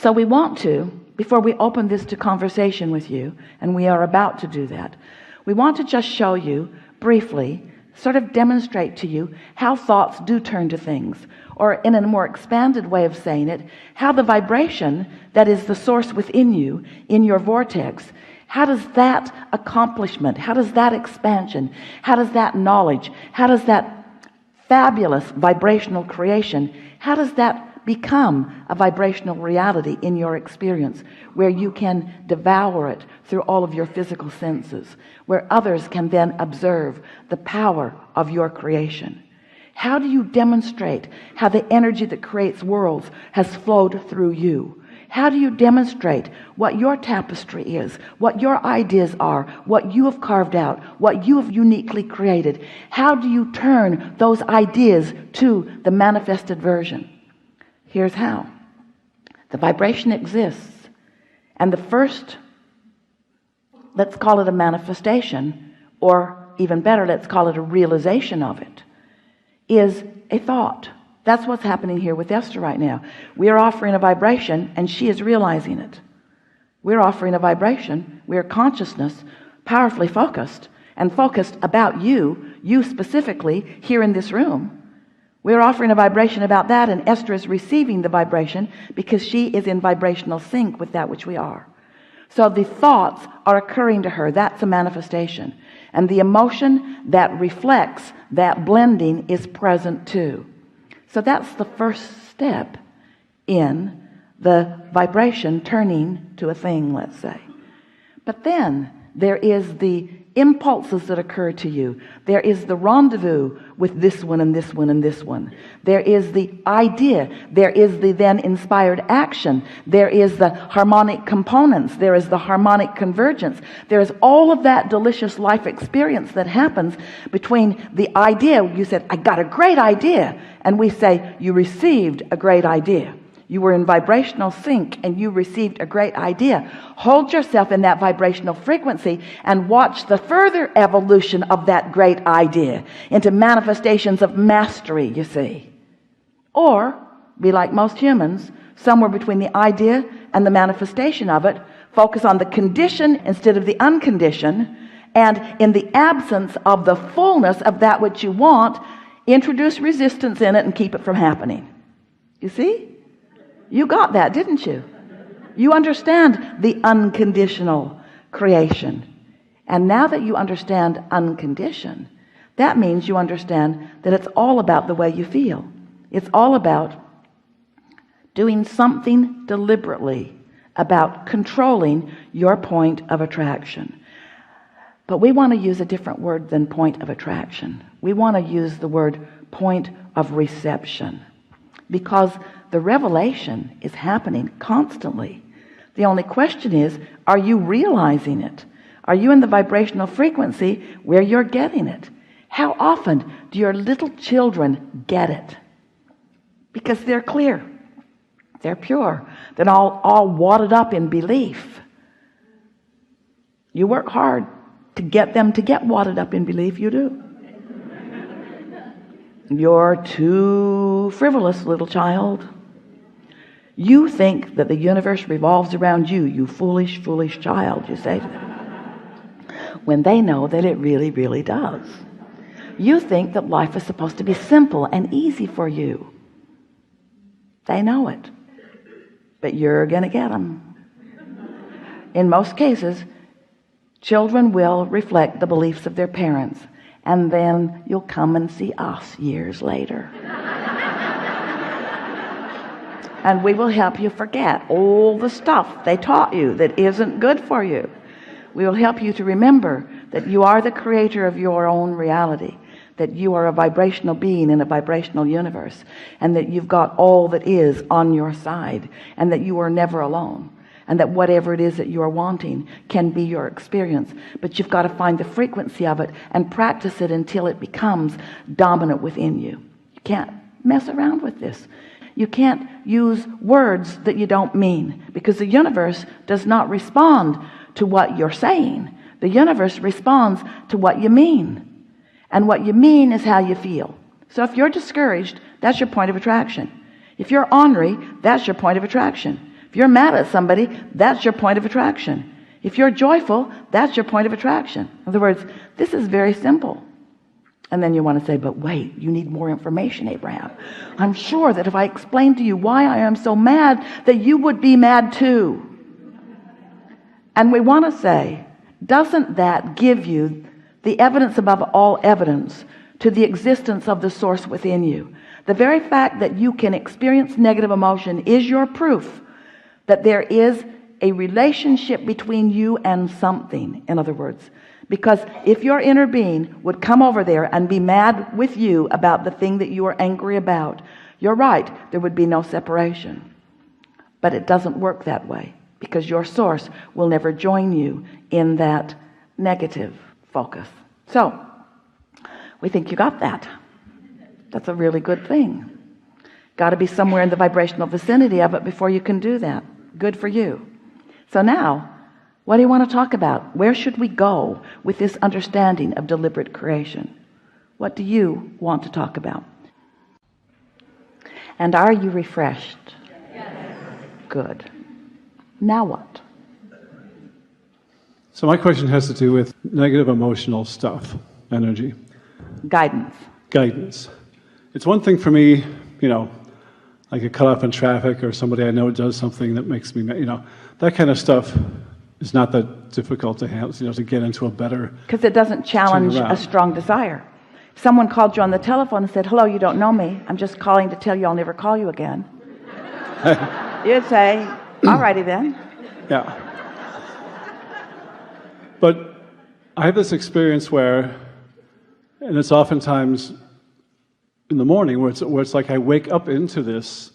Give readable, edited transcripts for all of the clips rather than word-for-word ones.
So we want to, before we open this to conversation with you, and we are about to do that, we want to just show you briefly, sort of demonstrate to you how thoughts do turn to things, or in a more expanded way of saying it, how the vibration that is the source within you, in your vortex, how does that accomplishment, how does that expansion, how does that knowledge, how does that fabulous vibrational creation, how does that become a vibrational reality in your experience, where you can devour it through all of your physical senses, where others can then observe the power of your creation? How do you demonstrate how the energy that creates worlds has flowed through you? How do you demonstrate what your tapestry is, what your ideas are, what you have carved out, what you have uniquely created? How do you turn those ideas to the manifested version? Here's how. The vibration exists, and the first, let's call it a manifestation, or even better, let's call it a realization of it, is a thought. That's what's happening here with Esther right now. We are offering a vibration, and she is realizing it. We're offering a vibration. We're consciousness, powerfully focused, and focused about you specifically here in this room. We're offering a vibration about that, and Esther is receiving the vibration because she is in vibrational sync with that which we are. So the thoughts are occurring to her. That's a manifestation. And the emotion that reflects that blending is present too. So that's the first step in the vibration turning to a thing, let's say. But then there is the impulses that occur to you. There is the rendezvous with this one and this one and this one. There is the idea. There is the then inspired action. There is the harmonic components. There is the harmonic convergence. There is all of that delicious life experience that happens between the idea. You said, I got a great idea. And we say, you received a great idea. You were in vibrational sync and you received a great idea. Hold yourself in that vibrational frequency and watch the further evolution of that great idea into manifestations of mastery, you see. Or be like most humans, somewhere between the idea and the manifestation of it. Focus on the condition instead of the unconditioned, and in the absence of the fullness of that which you want, introduce resistance in it and keep it from happening. You see? You got that, didn't you? You understand the unconditional creation. And now that you understand unconditioned, that means you understand that it's all about the way you feel. It's all about doing something deliberately about controlling your point of attraction. But we want to use a different word than point of attraction. We want to use the word point of reception, because the revelation is happening constantly. The only question is, are you realizing it? Are you in the vibrational frequency where you're getting it? How often do your little children get it? Because they're clear, they're pure, they're all wadded up in belief. You work hard to get them to get wadded up in belief, you do. You're too frivolous, little child. You think that the universe revolves around you, you foolish, foolish child, you say to them, when they know that it really, really does. You think that life is supposed to be simple and easy for you. They know it, but you're going to get them. In most cases, children will reflect the beliefs of their parents, and then you'll come and see us years later. And we will help you forget all the stuff they taught you that isn't good for you. We will help you to remember that you are the creator of your own reality, that you are a vibrational being in a vibrational universe, and that you've got all that is on your side, and that you are never alone, and that whatever it is that you are wanting can be your experience. But you've got to find the frequency of it and practice it until it becomes dominant within you. You can't mess around with this. You can't use words that you don't mean, because the universe does not respond to what you're saying. The universe responds to what you mean. And what you mean is how you feel. So if you're discouraged, that's your point of attraction. If you're ornery, that's your point of attraction. If If you're mad at somebody, that's your point of attraction. If you're joyful, that's your point of attraction. In other words, this is very simple. And then you want to say, but wait, you need more information, Abraham. I'm sure that if I explained to you why I am so mad, that you would be mad too. And we want to say, doesn't that give you the evidence above all evidence to the existence of the source within you? The very fact that you can experience negative emotion is your proof that there is a relationship between you and something. In other words, because if your inner being would come over there and be mad with you about the thing that you are angry about, you're right, there would be no separation. But it doesn't work that way, because your source will never join you in that negative focus. So we think you got that. That's a really good thing. Got to be somewhere in the vibrational vicinity of it before you can do that. Good for you. So now, what do you want to talk about? Where should we go with this understanding of deliberate creation? What do you want to talk about? And are you refreshed? Yes. Good. Now what? So my question has to do with negative emotional stuff, energy. Guidance. Guidance. It's one thing for me, I get cut off in traffic, or somebody I know does something that makes me, that kind of stuff is not that difficult to handle, to get into a better... Because it doesn't challenge a strong desire. If someone called you on the telephone and said, hello, you don't know me, I'm just calling to tell you I'll never call you again. You'd say, alrighty then. Yeah. But I have this experience where, and it's oftentimes in the morning, where it's like I wake up into this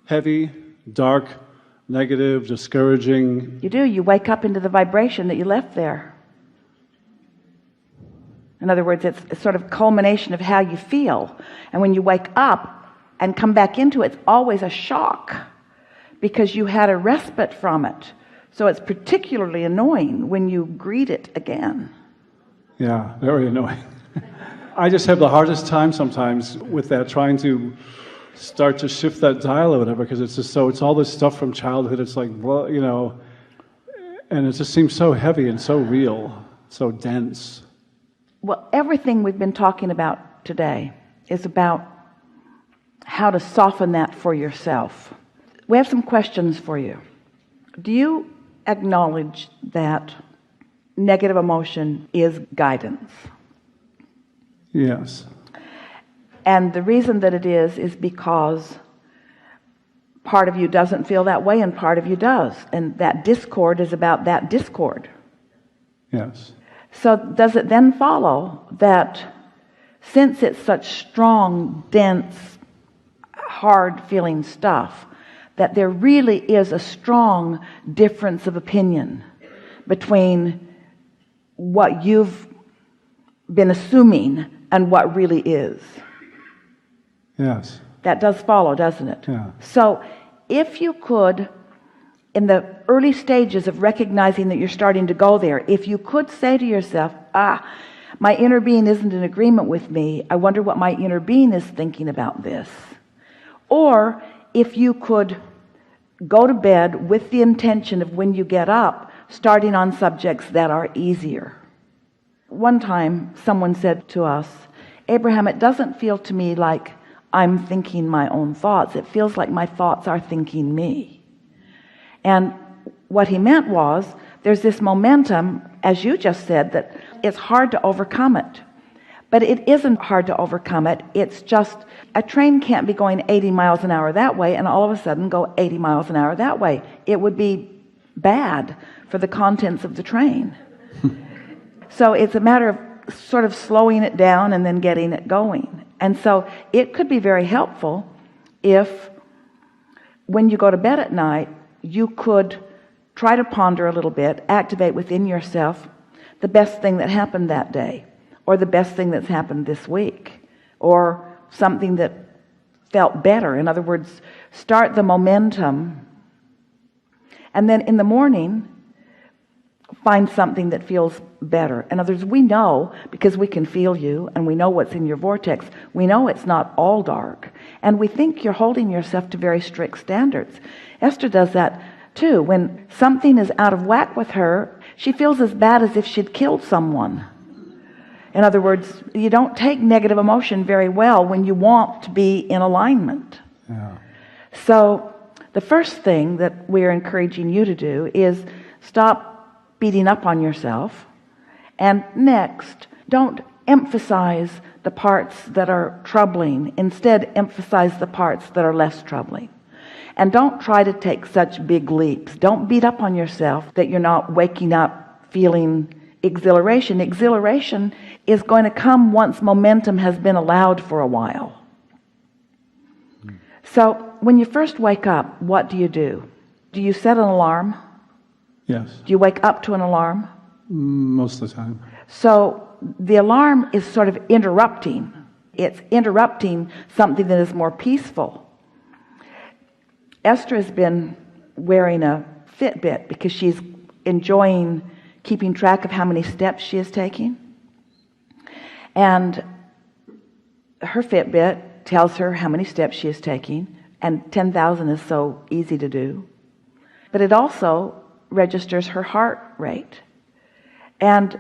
heavy, dark, negative, discouraging... You do. You wake up into the vibration that you left there. In other words, it's sort of culmination of how you feel. And when you wake up and come back into it, it's always a shock, because you had a respite from it. So it's particularly annoying when you greet it again. Yeah, very annoying. I just have the hardest time sometimes with that, trying to start to shift that dial or whatever, because it's all this stuff from childhood. It's like, well, and it just seems so heavy and so real, so dense. Well, everything we've been talking about today is about how to soften that for yourself. We have some questions for you. Do you acknowledge that negative emotion is guidance? Yes. And the reason that it is because part of you doesn't feel that way and part of you does. And that discord is about that discord. Yes. So does it then follow that since it's such strong, dense, hard-feeling stuff, that there really is a strong difference of opinion between what you've been assuming and what really is? Yes. That does follow, doesn't it? Yeah. So if you could, in the early stages of recognizing that you're starting to go there, if you could say to yourself, my inner being isn't in agreement with me, I wonder what my inner being is thinking about this. Or if you could go to bed with the intention of, when you get up, starting on subjects that are easier. One time someone said to us, Abraham, it doesn't feel to me like I'm thinking my own thoughts. It feels like my thoughts are thinking me. And what he meant was, there's this momentum, as you just said, that it's hard to overcome it. But it isn't hard to overcome it. It's just a train can't be going 80 miles an hour that way and all of a sudden go 80 miles an hour that way. It would be bad for the contents of the train. So it's a matter of sort of slowing it down and then getting it going. And so it could be very helpful if, when you go to bed at night, you could try to ponder a little bit, activate within yourself the best thing that happened that day, or the best thing that's happened this week, or something that felt better. In other words, start the momentum. And then in the morning, find something that feels better. In other words, we know, because we can feel you and we know what's in your vortex, we know it's not all dark, and we think you're holding yourself to very strict standards. Esther does that too. When something is out of whack with her, she feels as bad as if she'd killed someone. In other words, you don't take negative emotion very well when you want to be in alignment. Yeah. So the first thing that we're encouraging you to do is stop beating up on yourself. And next, don't emphasize the parts that are troubling. Instead, emphasize the parts that are less troubling. And don't try to take such big leaps. Don't beat up on yourself that you're not waking up feeling exhilaration. Exhilaration is going to come once momentum has been allowed for a while. So when you first wake up, what do? Do you set an alarm? Yes. Do you wake up to an alarm? Most of the time. So the alarm is sort of interrupting. It's interrupting something that is more peaceful. Esther has been wearing a Fitbit because she's enjoying keeping track of how many steps she is taking. And her Fitbit tells her how many steps she is taking, and 10,000 is so easy to do. But it also registers her heart rate. And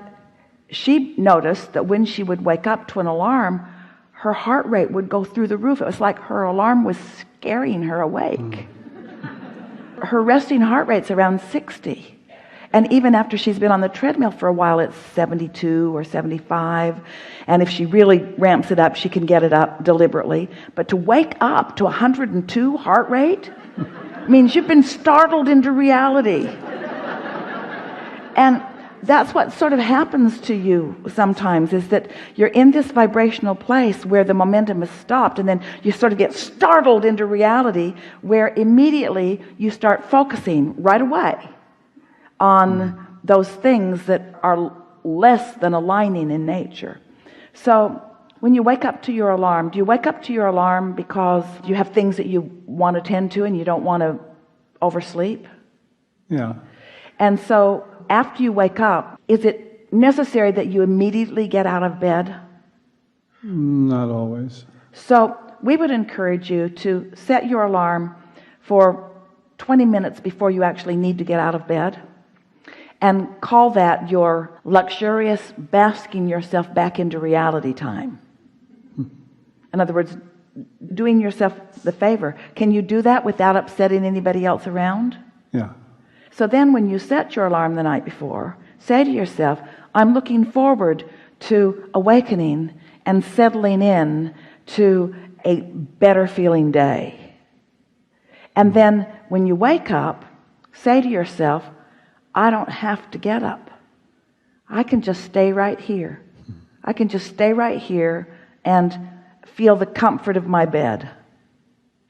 she noticed that when she would wake up to an alarm, her heart rate would go through the roof. It was like her alarm was scaring her awake. Her resting heart rate's around 60. And even after she's been on the treadmill for a while, it's 72 or 75. And if she really ramps it up, she can get it up deliberately. But to wake up to 102 heart rate means you've been startled into reality. And that's what sort of happens to you sometimes, is that you're in this vibrational place where the momentum is stopped, and then you sort of get startled into reality, where immediately you start focusing right away on those things that are less than aligning in nature. So when you wake up to your alarm, do you wake up to your alarm because you have things that you want to tend to and you don't want to oversleep? Yeah. And so after you wake up, is it necessary that you immediately get out of bed? Not always. So we would encourage you to set your alarm for 20 minutes before you actually need to get out of bed, and call that your luxurious basking yourself back into reality time. In other words, doing yourself the favor. Can you do that without upsetting anybody else around? Yeah. So then when you set your alarm the night before, say to yourself, I'm looking forward to awakening and settling in to a better feeling day. And then when you wake up, say to yourself, I don't have to get up. I can just stay right here. I can just stay right here and feel the comfort of my bed.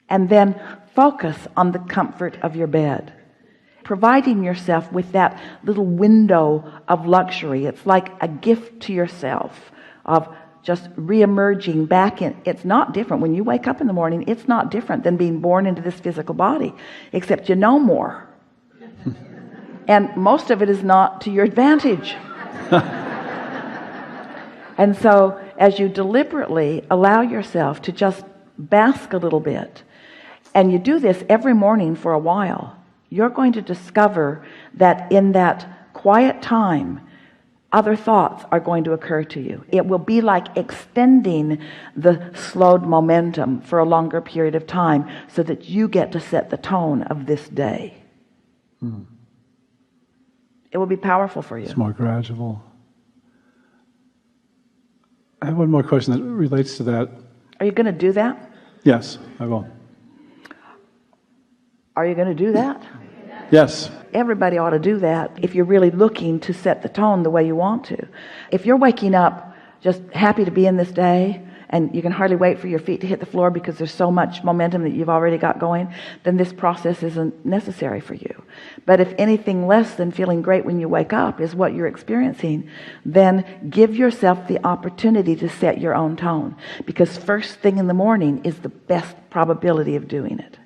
And then focus on the comfort of your bed, providing yourself with that little window of luxury. It's like a gift to yourself of just re-emerging back in. It's not different. When you wake up in the morning, it's not different than being born into this physical body, except you know more. And most of it is not to your advantage. And so as you deliberately allow yourself to just bask a little bit, and you do this every morning for a while, you're going to discover that in that quiet time, other thoughts are going to occur to you. It will be like extending the slowed momentum for a longer period of time so that you get to set the tone of this day. It will be powerful for you. It's more gradual. I have one more question that relates to that. Are you going to do that? Yes, I will. Are you going to do that? Yes. Everybody ought to do that if you're really looking to set the tone the way you want to. If you're waking up just happy to be in this day, and you can hardly wait for your feet to hit the floor because there's so much momentum that you've already got going, then this process isn't necessary for you. But if anything less than feeling great when you wake up is what you're experiencing, then give yourself the opportunity to set your own tone, because first thing in the morning is the best probability of doing it.